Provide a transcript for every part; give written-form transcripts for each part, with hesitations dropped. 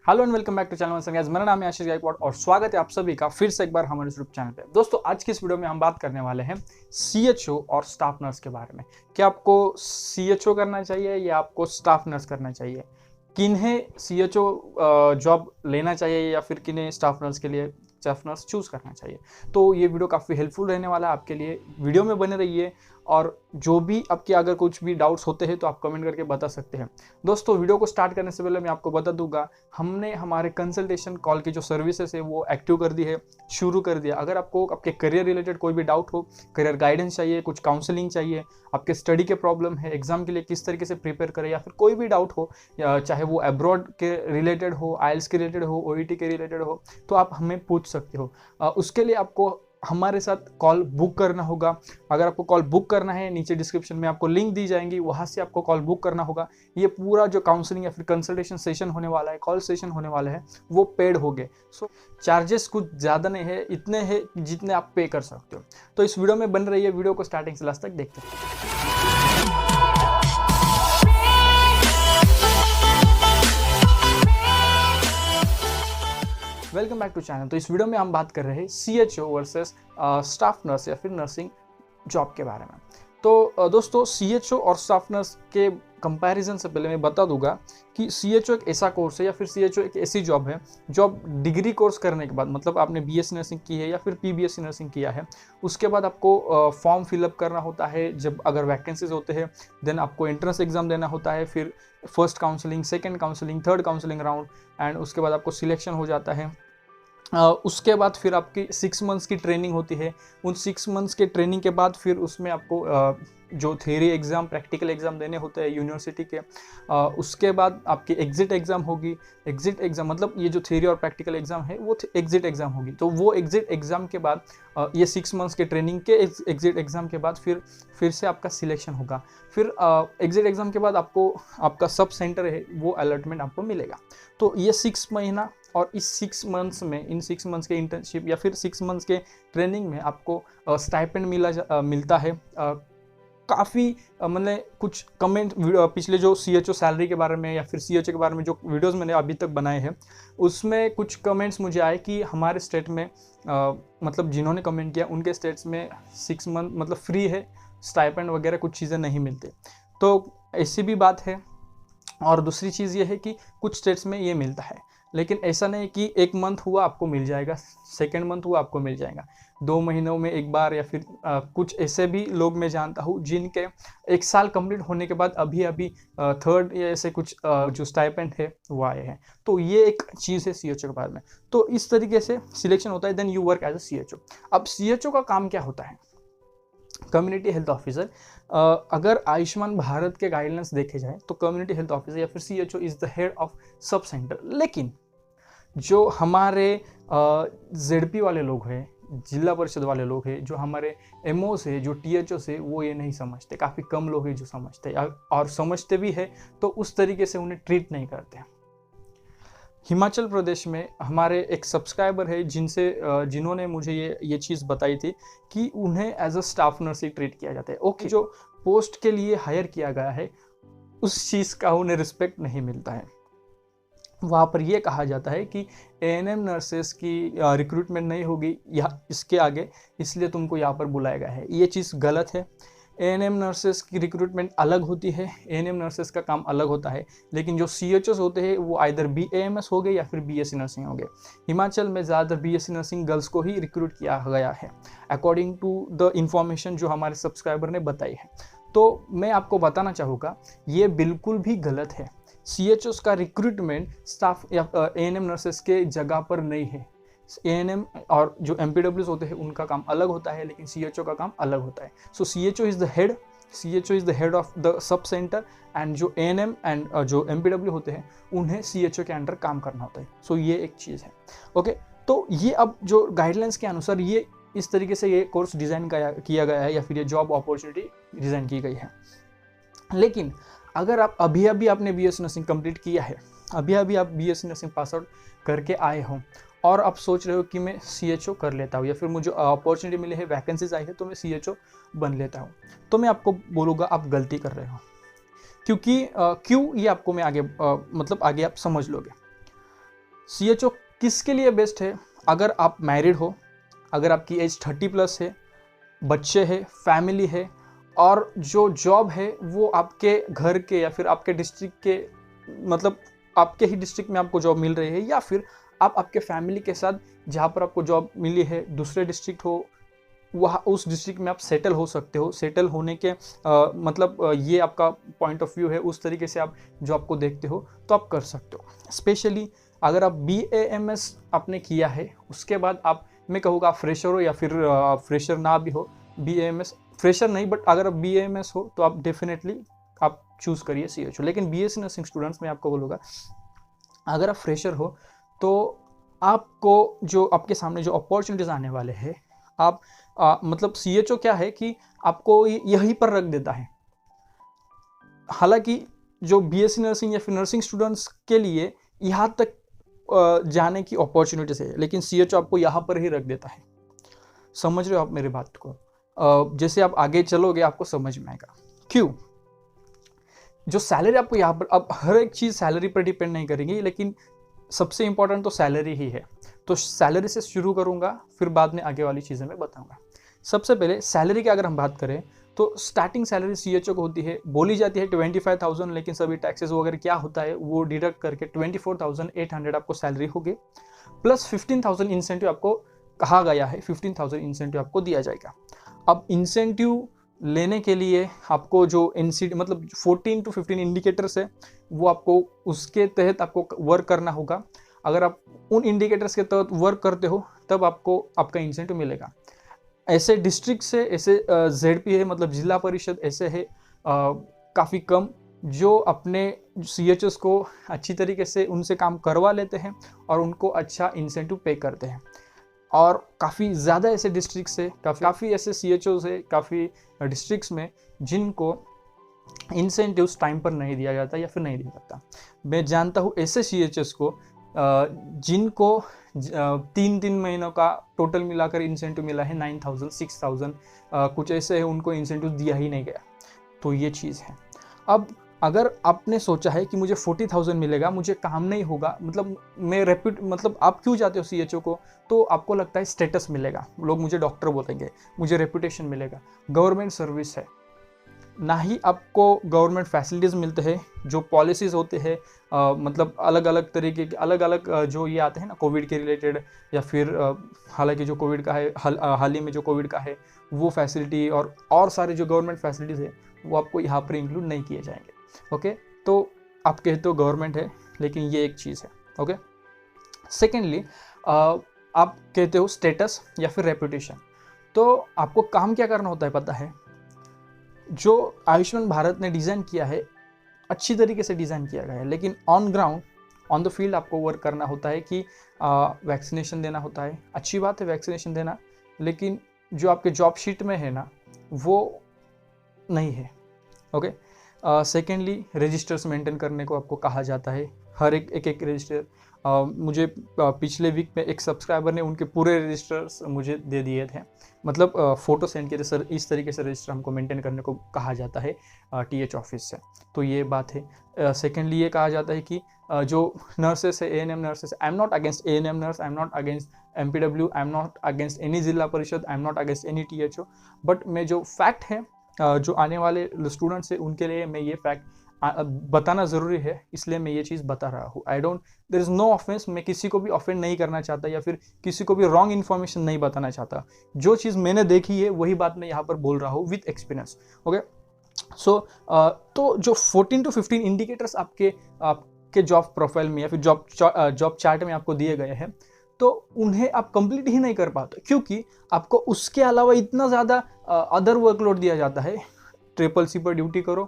Hello and welcome back to channel guys. मेरा नाम है आशीष गायकवाड़ और स्वागत है आप सभी का फिर से एक बार हमारे यूट्यूब चैनल पे। दोस्तों, आज की इस वीडियो में हम बात करने वाले हैं सीएचओ और स्टाफ नर्स के बारे में। क्या आपको सीएचओ करना चाहिए या आपको स्टाफ नर्स करना चाहिए, किन्हें सीएचओ जॉब लेना चाहिए या फिर किन्हें स्टाफ नर्स के लिए स्टाफ नर्स चूज करना चाहिए। तो ये वीडियो काफ़ी हेल्पफुल रहने वाला है आपके लिए, वीडियो में बने रहिए। और जो भी आपके अगर कुछ भी डाउट्स होते हैं तो आप कमेंट करके बता सकते हैं। दोस्तों, वीडियो को स्टार्ट करने से पहले मैं आपको बता दूंगा, हमने हमारे कंसल्टेशन कॉल की जो सर्विसेज है वो एक्टिव कर दी है, शुरू कर दिया। अगर आपको आपके करियर रिलेटेड कोई भी डाउट हो, करियर गाइडेंस चाहिए, कुछ काउंसलिंग चाहिए, आपके स्टडी के प्रॉब्लम है, एग्जाम के लिए किस तरीके से प्रिपेयर करें, या फिर कोई भी डाउट हो, चाहे वो अब्रॉड के रिलेटेड हो, आइल्स के रिलेटेड हो, ओईटी के रिलेटेड हो, तो आप हमें पूछ सकते हो। उसके लिए आपको हमारे साथ कॉल बुक करना होगा। अगर आपको कॉल बुक करना है, नीचे डिस्क्रिप्शन में आपको लिंक दी जाएंगी, वहां से आपको कॉल बुक करना होगा। ये पूरा जो काउंसलिंग या फिर कंसल्टेशन सेशन होने वाला है, कॉल सेशन होने वाले हैं, वो पेड होंगे। सो चार्जेस कुछ ज़्यादा नहीं है, इतने हैं जितने आप पे कर सकते हो। तो इस वीडियो में बन रही है, वीडियो को स्टार्टिंग से लास्ट तक देखते हैं। Welcome back to channel. तो इस वीडियो में हम बात कर रहे हैं सीएचओ वर्सेस स्टाफ नर्स या फिर नर्सिंग जॉब के बारे में। तो दोस्तों, सीएचओ और स्टाफ नर्स के कंपैरिजन से पहले मैं बता दूंगा कि सीएचओ एक ऐसा कोर्स है या फिर सीएचओ एक ऐसी जॉब है जो आप डिग्री कोर्स करने के बाद, मतलब आपने बीएससी नर्सिंग की है या फिर पीबीएससी नर्सिंग किया है, उसके बाद आपको फॉर्म फिलअप करना होता है। जब अगर वैकेंसीज होते हैं देन आपको एंट्रेंस एग्जाम देना होता है, फिर first counselling, second counselling, third counselling round, and उसके बाद आपको सिलेक्शन हो जाता है। उसके बाद फिर आपकी 6 मंथ्स की ट्रेनिंग होती है। उन 6 मंथ्स के ट्रेनिंग के बाद फिर उसमें आपको जो थ्योरी एग्ज़ाम, प्रैक्टिकल एग्ज़ाम देने होते हैं यूनिवर्सिटी के। उसके बाद आपकी एग्ज़िट एग्ज़ाम होगी। एग्ज़िट एग्ज़ाम मतलब ये जो थ्योरी और प्रैक्टिकल एग्ज़ाम है वो एग्ज़िट एग्ज़ाम होगी। तो वो एग्ज़िट एग्ज़ाम के बाद ये 6 मंथ्स के ट्रेनिंग के एग्ज़िट एग्ज़ाम के बाद फिर से आपका सिलेक्शन होगा। फिर एग्ज़िट एग्ज़ाम के बाद आपको आपका सब सेंटर है वो अलॉटमेंट आपको मिलेगा। तो ये 6 महीना और इस 6 मंथ्स में, इन 6 मंथ्स के इंटर्नशिप या फिर 6 मंथ्स के ट्रेनिंग में आपको स्टाइपेंड मिलता है। काफ़ी मैंने कुछ कमेंट पिछले जो सीएचओ सैलरी के बारे में या फिर सीएचओ के बारे में जो वीडियोस मैंने अभी तक बनाए हैं, उसमें कुछ कमेंट्स मुझे आए कि हमारे स्टेट में मतलब जिन्होंने कमेंट किया उनके स्टेट्स में 6 मंथ मतलब फ्री है, स्टाइपेंड वगैरह कुछ चीज़ें नहीं मिलती। तो ऐसी भी बात है। और दूसरी चीज़ ये है कि कुछ स्टेट्स में ये मिलता है, लेकिन ऐसा नहीं कि एक मंथ हुआ आपको मिल जाएगा, सेकेंड मंथ हुआ आपको मिल जाएगा। 2 महीनों में एक बार, या फिर कुछ ऐसे भी लोग मैं जानता हूँ जिनके 1 साल कंप्लीट होने के बाद अभी अभी थर्ड या ऐसे कुछ जो स्टाइपेंड है वो आए हैं। तो ये एक चीज़ है सीएचओ के बारे में। तो इस तरीके से सिलेक्शन होता है, then you work as a CHO. अब सीएचओ का काम क्या होता है? Community health officer. अगर आयुष्मान भारत के गाइडलाइंस देखे जाए तो कम्युनिटी हेल्थ ऑफिसर या फिर CHO is the head of sub centre. लेकिन जो हमारे जेडपी वाले लोग हैं, जिला परिषद वाले लोग हैं, जो हमारे एमओस है, जो टीएचओ है, वो ये नहीं समझते। काफ़ी कम लोग हैं जो समझते हैं, और समझते भी है तो उस तरीके से उन्हें ट्रीट नहीं करते। हिमाचल प्रदेश में हमारे एक सब्सक्राइबर है जिन्होंने मुझे ये चीज़ बताई थी कि उन्हें एज अ स्टाफ नर्स ही ट्रीट किया जाता है। ओके, जो पोस्ट के लिए हायर किया गया है उस चीज़ का उन्हें रिस्पेक्ट नहीं मिलता है। वहाँ पर यह कहा जाता है कि एएनएम नर्सेस की रिक्रूटमेंट नहीं होगी यहाँ इसके आगे, इसलिए तुमको यहाँ पर बुलाया गया है। ये चीज़ गलत है। एएनएम नर्सेस की रिक्रूटमेंट अलग होती है, एएनएम नर्सेस का काम अलग होता है। लेकिन जो सीएचओस होते हैं वो आइदर बीएएमएस हो गए या फिर बीएससी नर्सिंग हो गए। हिमाचल में ज़्यादातर बीएससी नर्सिंग गर्ल्स को ही रिक्रूट किया गया है, अकॉर्डिंग टू द इंफॉर्मेशन जो हमारे सब्सक्राइबर ने बताई है। तो मैं आपको बताना चाहूँगा ये बिल्कुल भी गलत है। सीएचओस का रिक्रूटमेंट स्टाफ या एएनएम नर्सेस के जगह पर नहीं है। एएनएम और जो एमपीडब्ल्यूज होते हैं उनका काम अलग होता है, लेकिन सीएचओ का काम अलग होता है। So CHO is the head of the sub centre, and जो एएनएम एंड जो एमपीडब्ल्यू होते हैं उन्हें सीएचओ के अंडर काम करना होता है। सो ये एक चीज़ है। ओके, तो ये अब जो गाइडलाइंस के अनुसार ये इस तरीके से ये कोर्स डिज़ाइन किया गया है या फिर ये जॉब अपॉर्चुनिटी डिज़ाइन की गई है। लेकिन अगर आप अभी अभी आपने बीएससी नर्सिंग कंप्लीट किया है, अभी अभी आप बीएससी नर्सिंग पास आउट करके आए हो और आप सोच रहे हो कि मैं सीएचओ कर लेता हूँ या फिर मुझे अपॉर्चुनिटी मिली है, वैकेंसीज आई है तो मैं सीएचओ बन लेता हूँ, तो मैं आपको बोलूँगा आप गलती कर रहे हो। क्योंकि क्यों, ये आपको मैं आगे मतलब आगे आप समझ लोगे। CHO किसके लिए बेस्ट है? अगर आप मैरिड हो, अगर आपकी एज 30+ है, बच्चे हैं, फैमिली है, और जो जॉब है वो आपके घर के या फिर आपके डिस्ट्रिक्ट के, मतलब आपके ही डिस्ट्रिक्ट में आपको जॉब मिल रही है, या फिर आप आपके फैमिली के साथ जहाँ पर आपको जॉब मिली है दूसरे डिस्ट्रिक्ट हो, वहाँ उस डिस्ट्रिक्ट में आप सेटल हो सकते हो। सेटल होने के ये आपका पॉइंट ऑफ व्यू है, उस तरीके से आप जॉब को देखते हो तो आप कर सकते हो। स्पेशली अगर आप BAMS आपने किया है, उसके बाद आप, मैं कहूँगा आप फ्रेशर हो या फिर फ्रेशर ना भी हो, BAMS फ्रेशर नहीं, बट अगर आप BAMS हो तो आप डेफिनेटली आप चूज़ करिए CHO। लेकिन BSc नर्सिंग स्टूडेंट्स में आपको बोलूँगा, अगर आप फ्रेशर हो तो आपको जो आपके सामने जो अपॉर्चुनिटीज़ आने वाले हैं, आप मतलब CHO क्या है कि आपको यहीं पर रख देता है। हालांकि जो BSc नर्सिंग या फिर नर्सिंग स्टूडेंट्स के लिए यहाँ तक जाने की अपॉर्चुनिटीज़ है, लेकिन CHO आपको यहाँ पर ही रख देता है। समझ रहे हो आप मेरी बात को? जैसे आप आगे चलोगे आपको समझ में आएगा क्यों। जो सैलरी आपको यहाँ पर, अब हर एक चीज़ सैलरी पर डिपेंड नहीं करेंगी, लेकिन सबसे इंपॉर्टेंट तो सैलरी ही है। तो सैलरी से शुरू करूँगा, फिर बाद में आगे वाली चीज़ें मैं बताऊँगा। सबसे पहले सैलरी की अगर हम बात करें तो स्टार्टिंग सैलरी CHO को होती है, बोली जाती है 25,000, लेकिन सभी टैक्सेस वगैरह क्या होता है वो डिडक्ट करके 24,800 आपको सैलरी होगी, प्लस 15,000 इंसेंटिव आपको कहा गया है, 15,000 इंसेंटिव आपको दिया जाएगा। अब इंसेंटिव लेने के लिए आपको जो NCD मतलब 14 to 15 इंडिकेटर्स है, वो आपको उसके तहत आपको वर्क करना होगा। अगर आप उन इंडिकेटर्स के तहत वर्क करते हो तब आपको आपका इंसेंटिव मिलेगा। ऐसे डिस्ट्रिक्ट से, ऐसे ZP है मतलब जिला परिषद, ऐसे है काफ़ी कम जो अपने CHOs को अच्छी तरीके से उनसे काम करवा लेते हैं और उनको अच्छा इंसेंटिव पे करते हैं। और काफ़ी ज़्यादा ऐसे डिस्ट्रिक्ट्स है, काफ़ी ऐसे CHOs है, काफ़ी डिस्ट्रिक्ट्स में जिनको इंसेंटिव्स टाइम पर नहीं दिया जाता या फिर नहीं दिया जाता। मैं जानता हूँ ऐसे CHOs को जिनको 3 महीनों का टोटल मिलाकर इंसेंटिव मिला है 9,000 6,000, कुछ ऐसे है उनको इंसेंटिव दिया ही नहीं गया। तो ये चीज़ है। अब अगर आपने सोचा है कि मुझे 40,000 मिलेगा, मुझे काम नहीं होगा, मतलब मैं मतलब आप क्यों जाते हो CHO को? तो आपको लगता है स्टेटस मिलेगा, लोग मुझे डॉक्टर बोलेंगे, मुझे रेपुटेशन मिलेगा, गवर्नमेंट सर्विस है, ना ही आपको गवर्नमेंट फैसिलिटीज़ मिलते हैं, जो पॉलिसीज़ होते हैं मतलब अलग अलग तरीके के, अलग अलग जो ये आते हैं ना कोविड के रिलेटेड, या फिर हालांकि जो कोविड का है हाल ही में जो कोविड का है वो फैसिलिटी और सारे जो गवर्नमेंट फैसिलिटीज़ है वो आपको यहाँ पर इंक्लूड नहीं किए जाएंगे। ओके, तो आप कहते हो गवर्नमेंट है, लेकिन ये एक चीज़ है। ओके, सेकेंडली आप कहते हो स्टेटस या फिर रेपुटेशन। तो आपको काम क्या करना होता है पता है? जो आयुष्मान भारत ने डिज़ाइन किया है अच्छी तरीके से डिज़ाइन किया गया है, लेकिन on ground on the field आपको वर्क करना होता है कि वैक्सीनेशन देना होता है। अच्छी बात है वैक्सीनेशन देना, लेकिन जो आपके जॉब शीट में है ना वो नहीं है। ओके, सेकेंडली रजिस्टर्स मेंटेन करने को आपको कहा जाता है, हर एक रजिस्टर। मुझे पिछले वीक में एक सब्सक्राइबर ने उनके पूरे रजिस्टर्स मुझे दे दिए थे, मतलब फ़ोटो सेंड किए थे, सर इस तरीके से रजिस्टर हमको मेंटेन करने को कहा जाता है TH ऑफिस से। तो ये बात है। सेकेंडली ये कहा जाता है कि जो नर्सेस है, ANM nurses, I am not against ANM nurse, I am not against MPW, I am not against any जिला परिषद, I am not against any THO, but मैं जो फैक्ट है जो आने वाले स्टूडेंट्स हैं उनके लिए मैं ये फैक्ट बताना ज़रूरी है, इसलिए मैं ये चीज़ बता रहा हूँ। देयर इज़ नो ऑफेंस, मैं किसी को भी ऑफेंड नहीं करना चाहता या फिर किसी को भी रॉन्ग इन्फॉर्मेशन नहीं बताना चाहता। जो चीज़ मैंने देखी है वही बात मैं यहाँ पर बोल रहा हूँ विथ एक्सपीरियंस। ओके, सो तो जो 14 to 15 इंडिकेटर्स आपके जॉब प्रोफाइल में या फिर जॉब चार्ट में आपको दिए गए हैं, तो उन्हें आप कंप्लीट ही नहीं कर पाते, क्योंकि आपको उसके अलावा इतना ज़्यादा अदर वर्कलोड दिया जाता है। CCC पर ड्यूटी करो,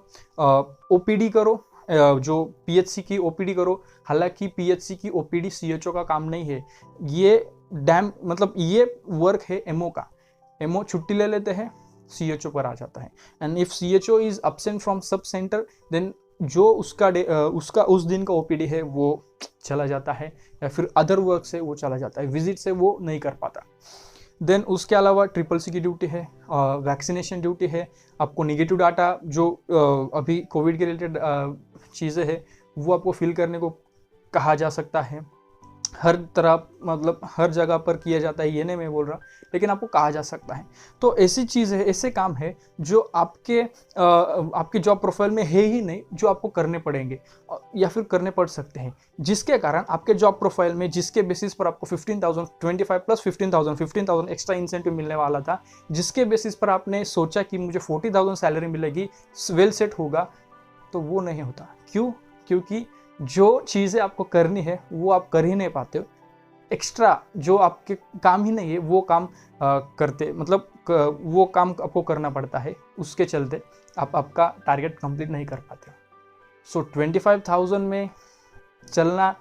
OPD करो, जो PHC की OPD करो। हालांकि PHC की OPD CHO का काम नहीं है, ये मतलब ये वर्क है MO का। MO छुट्टी ले लेते हैं, CHO पर आ जाता है। And if CHO is absent from sub centre, then जो उसका उस दिन का OPD है वो चला जाता है, या फिर अदर वर्क से वो चला जाता है, विजिट से वो नहीं कर पाता। देन उसके अलावा CCC की ड्यूटी है, वैक्सीनेशन ड्यूटी है, आपको निगेटिव डाटा जो अभी कोविड के रिलेटेड चीज़ें हैं वो आपको फिल करने को कहा जा सकता है। हर तरह मतलब हर जगह पर किया जाता है ये नहीं मैं बोल रहा, लेकिन आपको कहा जा सकता है। तो ऐसी चीज़ है, ऐसे काम है जो आपके जॉब प्रोफाइल में है ही नहीं, जो आपको करने पड़ेंगे या फिर करने पड़ सकते हैं, जिसके कारण आपके जॉब प्रोफाइल में जिसके बेसिस पर आपको 15,000 25 प्लस 15,000 एक्स्ट्रा इंसेंटिव मिलने वाला था, जिसके बेसिस पर आपने सोचा कि मुझे 40,000 सैलरी मिलेगी, वेल सेट होगा, तो वो नहीं होता। क्यों? क्योंकि जो चीज़ें आपको करनी है वो आप कर ही नहीं पाते हो। एक्स्ट्रा जो आपके काम ही नहीं है वो काम करते, मतलब वो काम आपको करना पड़ता है, उसके चलते आप आपका टारगेट कंप्लीट नहीं कर पाते हो। सो 25,000 में चलना,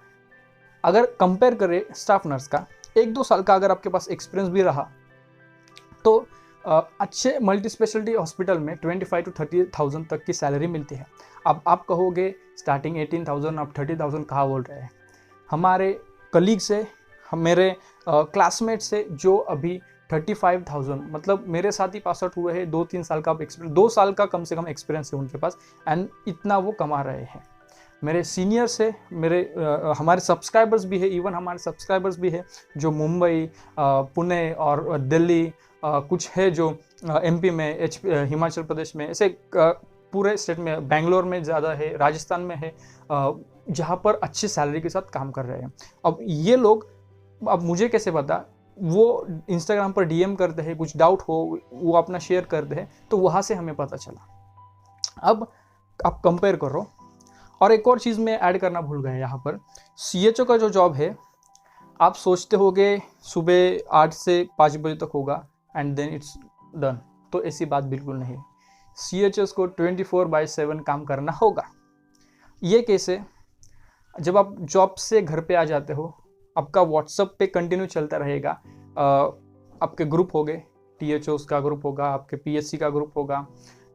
अगर कंपेयर करें स्टाफ नर्स का, 1-2 साल का अगर आपके पास एक्सपीरियंस भी रहा तो अच्छे मल्टी स्पेशलिटी हॉस्पिटल में 25 to 30,000 तक की सैलरी मिलती है। अब आप कहोगे स्टार्टिंग 18,000 अब 30,000 कहाँ बोल रहे हैं। हमारे कलीग से, मेरे क्लासमेट से जो अभी 35,000, मतलब मेरे साथ ही पास आउट हुए हैं, 2-3 साल का एक्सपीरियंस, 2 साल का कम से कम एक्सपीरियंस है उनके पास, एंड इतना वो कमा रहे हैं। मेरे सीनियर से, हमारे सब्सक्राइबर्स भी है, इवन हमारे सब्सक्राइबर्स भी है जो मुंबई, पुणे और दिल्ली, कुछ है जो एमपी में, हिमाचल प्रदेश में, ऐसे पूरे स्टेट में, बेंगलोर में ज़्यादा है, राजस्थान में है, जहाँ पर अच्छी सैलरी के साथ काम कर रहे हैं। अब ये लोग, अब मुझे कैसे पता, वो इंस्टाग्राम पर डीएम करते हैं, कुछ डाउट हो वो अपना शेयर करते हैं, तो वहाँ से हमें पता चला। अब आप कंपेयर करो। और एक और चीज़ मैं ऐड करना भूल गए यहाँ पर, सीएचओ का जो जॉब है, आप सोचते होगे सुबह 8 से 5 बजे तक होगा एंड देन इट्स डन, तो ऐसी बात बिल्कुल नहीं है। सीएचओस को 24/7 काम करना होगा। ये कैसे? जब आप जॉब से घर पे आ जाते हो, आपका व्हाट्सएप पे कंटिन्यू चलता रहेगा, आपके ग्रुप हो गए, टीएचओस का ग्रुप होगा, आपके पीएचसी का ग्रुप होगा,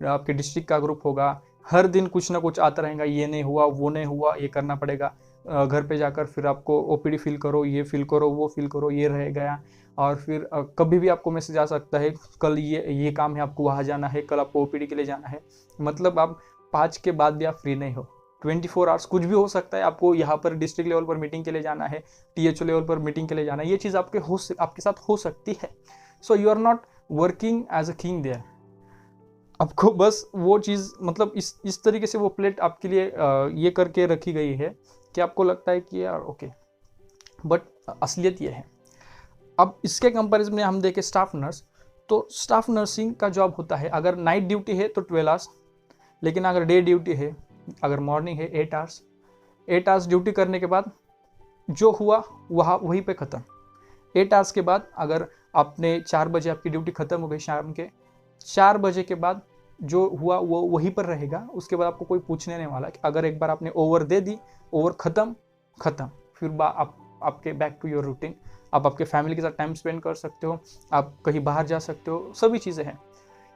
आपके डिस्ट्रिक्ट का ग्रुप होगा, हर दिन कुछ ना कुछ आता रहेगा, ये नहीं हुआ, वो नहीं हुआ, ये करना पड़ेगा। घर पे जाकर फिर आपको ओपीडी फिल करो, ये फिल करो, वो फिल करो, ये रह गया। और फिर कभी भी आपको मैसेज आ सकता है, कल ये काम है, आपको वहाँ जाना है, कल आपको ओपीडी के लिए जाना है। मतलब आप 5 के बाद भी आप फ्री नहीं हो, 24 आवर्स कुछ भी हो सकता है। आपको यहाँ पर डिस्ट्रिक्ट लेवल पर मीटिंग के लिए जाना है, टीएचओ लेवल पर मीटिंग के लिए जाना है, ये चीज़ आपके साथ हो सकती है। So you are not working as a king there. आपको बस वो चीज़, मतलब इस तरीके से वो प्लेट आपके लिए ये करके रखी गई है कि आपको लगता है कि यार ओके, बट असलियत ये है। अब इसके कंपैरिजन में हम देखें स्टाफ नर्स, तो स्टाफ नर्सिंग का जॉब होता है, अगर नाइट ड्यूटी है तो 12 आवर्स, लेकिन अगर डे ड्यूटी है, अगर मॉर्निंग है 8 आवर्स। 8 आवर्स ड्यूटी करने के बाद जो हुआ वहीं पे ख़त्म। 8 आवर्स के बाद अगर आपने 4 बजे आपकी ड्यूटी ख़त्म हो गई, शाम के 4 बजे के बाद जो हुआ वो वहीं पर रहेगा। उसके बाद आपको कोई पूछने नहीं वाला कि अगर एक बार आपने ओवर दे दी, ओवर ख़त्म, फिर आपके बैक टू योर रूटीन। आप आपके फैमिली के साथ टाइम स्पेंड कर सकते हो, आप कहीं बाहर जा सकते हो, सभी चीज़ें हैं।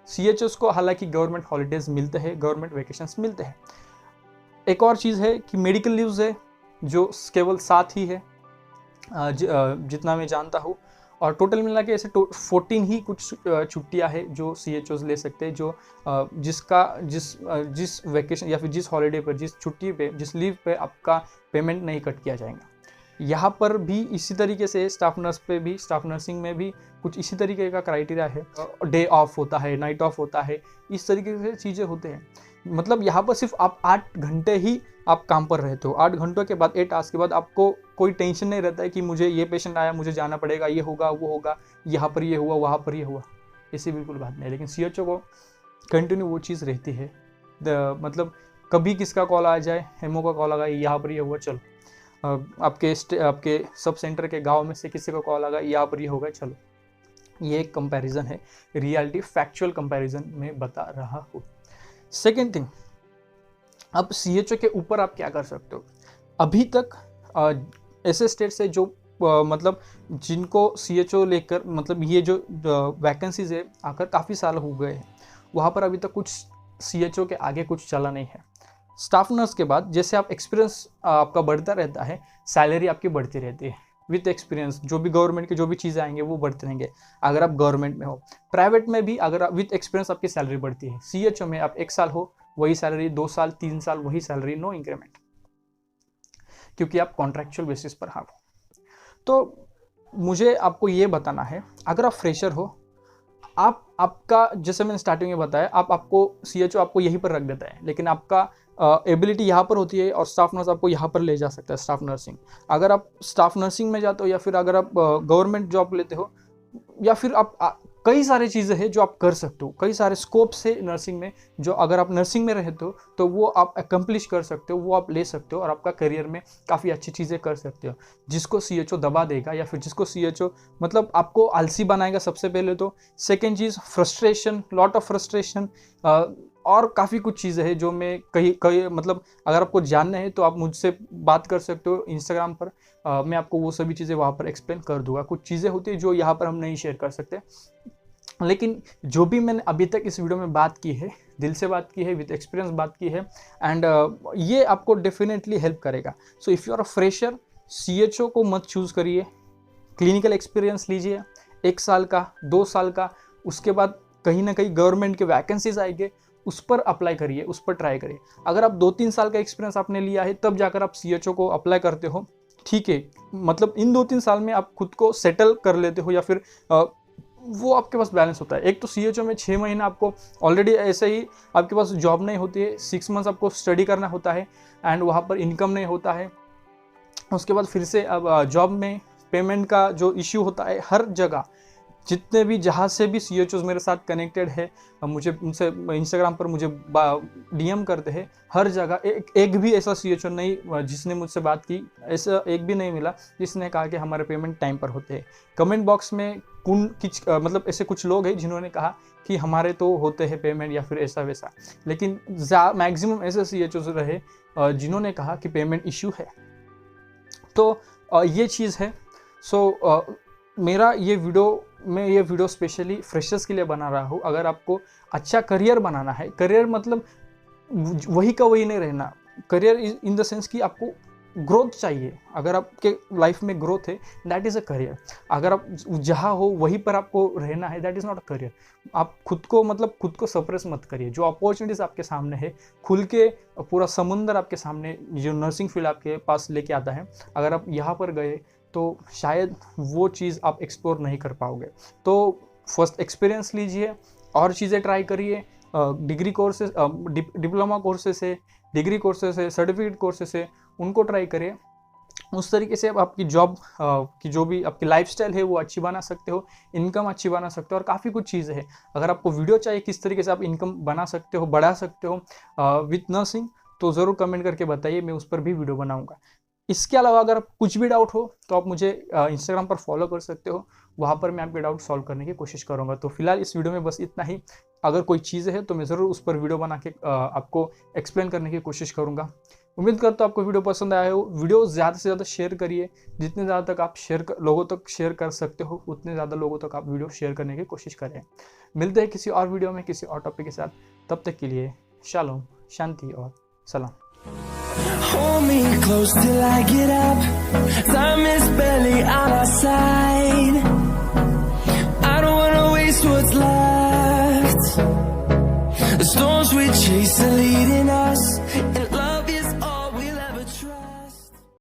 सीएचओस को हालांकि गवर्नमेंट हॉलीडेज मिलते हैं, गवर्नमेंट वेकेशंस मिलते हैं। एक और चीज़ है कि मेडिकल लीव्स है जो केवल 7 ही है, जितना मैं जानता हूँ। और टोटल मिला के ऐसे 14 ही कुछ छुट्टियाँ है जो सीएचओस ले सकते हैं, जो जिस वेकेशन या फिर जिस हॉलीडे पर, जिस छुट्टी पे, जिस लीव पे आपका पेमेंट नहीं कट किया जाएगा। यहाँ पर भी इसी तरीके से स्टाफ नर्स पे भी, स्टाफ नर्सिंग में भी कुछ इसी तरीके का क्राइटेरिया है। डे ऑफ होता है, नाइट ऑफ होता है, इस तरीके से चीज़ें होते हैं। मतलब यहाँ पर सिर्फ आप 8 घंटे ही आप काम पर रहते हो। 8 घंटों के बाद, 8 आवर्स के बाद आपको कोई टेंशन नहीं रहता है कि मुझे ये पेशेंट आया, मुझे जाना पड़ेगा, ये होगा, वो होगा, यहाँ पर ये हुआ, वहाँ पर ये हुआ, ऐसी बिल्कुल बात नहीं है। लेकिन सीएचओ को कंटिन्यू वो चीज़ रहती है। मतलब कभी किसका कॉल आ जाए, हेमो का कॉल आ गया, यहाँ पर ये हुआ, चलो। आपके सब सेंटर के गांव में से किसी को कॉल आ गया, यहाँ पर ये होगा, चलो। ये एक कंपैरिजन है, रियलिटी फैक्चुअल कंपैरिजन में बता रहा हूँ। सेकेंड थिंग, अब सीएचओ के ऊपर आप क्या कर सकते हो। अभी तक ऐसे स्टेट्स है जो मतलब जिनको सीएचओ लेकर, मतलब ये जो वैकेंसीज है आकर काफ़ी साल हो गए हैं, वहाँ पर अभी तक कुछ सीएचओ के आगे कुछ चला नहीं है। स्टाफ नर्स के बाद जैसे आप एक्सपीरियंस आपका बढ़ता रहता है, सैलरी आपकी बढ़ती रहती है विथ एक्सपीरियंस। जो भी गवर्नमेंट की जो भी चीज़ें आएंगे वो बढ़ते रहेंगे। अगर आप गवर्नमेंट में हो, प्राइवेट में भी अगर विथ एक्सपीरियंस आपकी सैलरी बढ़ती है। सीएचओ में आप 1 साल हो वही सैलरी, 2 साल 3 साल वही सैलरी, नो इंक्रीमेंट, क्योंकि आप कॉन्ट्रैक्चुअल बेसिस पर हो। तो मुझे आपको ये बताना है, अगर आप फ्रेशर हो, आपका जैसे मैंने स्टार्टिंग में बताया, आपको CHO आपको यहीं पर रख देता है, लेकिन आपका एबिलिटी यहाँ पर होती है और स्टाफ नर्स आपको यहाँ पर ले जा सकता है, स्टाफ नर्सिंग। अगर आप स्टाफ नर्सिंग में जाते हो या फिर अगर आप गवर्नमेंट जॉब लेते हो या फिर आप कई सारी चीज़ें हैं जो आप कर सकते हो, कई सारे स्कोप्स है नर्सिंग में, जो अगर आप नर्सिंग में रहते हो तो वो आप अकम्प्लिश कर सकते हो, वो आप ले सकते हो और आपका करियर में काफ़ी अच्छी चीज़ें कर सकते हो। जिसको CHO दबा देगा या फिर जिसको CHO मतलब आपको आलसी बनाएगा सबसे पहले तो, second cheese frustration, lot of frustration, और काफ़ी कुछ चीज़ें हैं जो मैं कई मतलब अगर आपको जानना है तो आप मुझसे बात कर सकते हो इंस्टाग्राम पर। मैं आपको वो सभी चीज़ें वहाँ पर एक्सप्लेन कर दूंगा। कुछ चीज़ें होती है जो यहाँ पर हम नहीं शेयर कर सकते, लेकिन जो भी मैंने अभी तक इस वीडियो में बात की है, दिल से बात की है, विद एक्सपीरियंस बात की है, एंड ये आपको डेफिनेटली हेल्प करेगा। So if you are a fresher, CHO को मत चूज़ करिए, क्लिनिकल एक्सपीरियंस लीजिए 1 साल का, 2 साल का, उसके बाद कहीं ना कहीं गवर्नमेंट के वैकेंसीज आएंगे, उस पर अप्लाई करिए, उस पर ट्राई करिए। अगर आप 2-3 साल का एक्सपीरियंस आपने लिया है तब जाकर आप CHO को अप्लाई करते हो, ठीक है, मतलब इन 2-3 साल में आप खुद को सेटल कर लेते हो या फिर वो आपके पास बैलेंस होता है। एक तो CHO में 6 महीना आपको ऑलरेडी ऐसे ही आपके पास जॉब नहीं होती है, 6 मंथ्स आपको स्टडी करना होता है एंड वहाँ पर इनकम नहीं होता है। उसके बाद फिर से अब जॉब में पेमेंट का जो इश्यू होता है, हर जगह जितने भी जहाँ से भी CHOs मेरे साथ कनेक्टेड है, मुझे उनसे इंस्टाग्राम पर मुझे DM करते हैं, हर जगह एक भी ऐसा CHO नहीं जिसने मुझसे बात की, ऐसा एक भी नहीं मिला जिसने कहा कि हमारे पेमेंट टाइम पर होते हैं। कमेंट बॉक्स में मतलब ऐसे कुछ लोग हैं जिन्होंने कहा कि हमारे तो होते हैं पेमेंट या फिर ऐसा वैसा, लेकिन मैक्सिमम ऐसे CHOs रहे जिन्होंने कहा कि पेमेंट इश्यू है। तो ये चीज़ है। सो मेरा ये वीडियो स्पेशली फ्रेशर्स के लिए बना रहा हूँ। अगर आपको अच्छा करियर बनाना है, करियर मतलब वही का वही नहीं रहना, करियर इन द सेंस कि आपको ग्रोथ चाहिए। अगर आपके लाइफ में ग्रोथ है, दैट इज़ अ करियर। अगर आप जहाँ हो वहीं पर आपको रहना है, that is not a career. आप खुद को सप्रेस मत करिए। जो अपॉर्चुनिटीज़ आपके सामने है, खुल के पूरा समुंदर आपके सामने जो नर्सिंग फील्ड आपके पास लेके आता है, अगर आप यहाँ पर गए तो शायद वो चीज़ आप एक्सप्लोर नहीं कर पाओगे। तो फर्स्ट एक्सपीरियंस लीजिए और चीज़ें ट्राई करिए। डिग्री कोर्सेज, डिप्लोमा कोर्सेस है, डिग्री कोर्सेस है, सर्टिफिकेट कोर्सेस है, उनको ट्राई करिए। उस तरीके से आप आपकी जॉब की जो भी आपकी लाइफस्टाइल है वो अच्छी बना सकते हो, इनकम अच्छी बना सकते हो, और काफ़ी कुछ चीज़ें हैं। अगर आपको वीडियो चाहिए किस तरीके से आप इनकम बना सकते हो, बढ़ा सकते हो विथ नर्सिंग, तो ज़रूर कमेंट करके बताइए, मैं उस पर भी वीडियो बनाऊँगा। इसके अलावा अगर कुछ भी डाउट हो तो आप मुझे इंस्टाग्राम पर फॉलो कर सकते हो, वहाँ पर मैं आपके डाउट सॉल्व करने की कोशिश करूँगा। तो फिलहाल इस वीडियो में बस इतना ही। अगर कोई चीज़ है तो मैं ज़रूर उस पर वीडियो बना के आपको एक्सप्लेन करने की कोशिश करूँगा। उम्मीद करता हूँ आपको वीडियो पसंद आया हो। वीडियो ज़्यादा से ज़्यादा शेयर करिए, जितने ज़्यादा तक आप लोगों तक शेयर कर सकते हो, उतने ज़्यादा लोगों तक आप वीडियो शेयर करने की कोशिश करें। मिलते हैं किसी और वीडियो में किसी और टॉपिक के साथ, तब तक के लिए शालोम, शांति और सलाम। Hold me close till I get up. Time is barely on our side.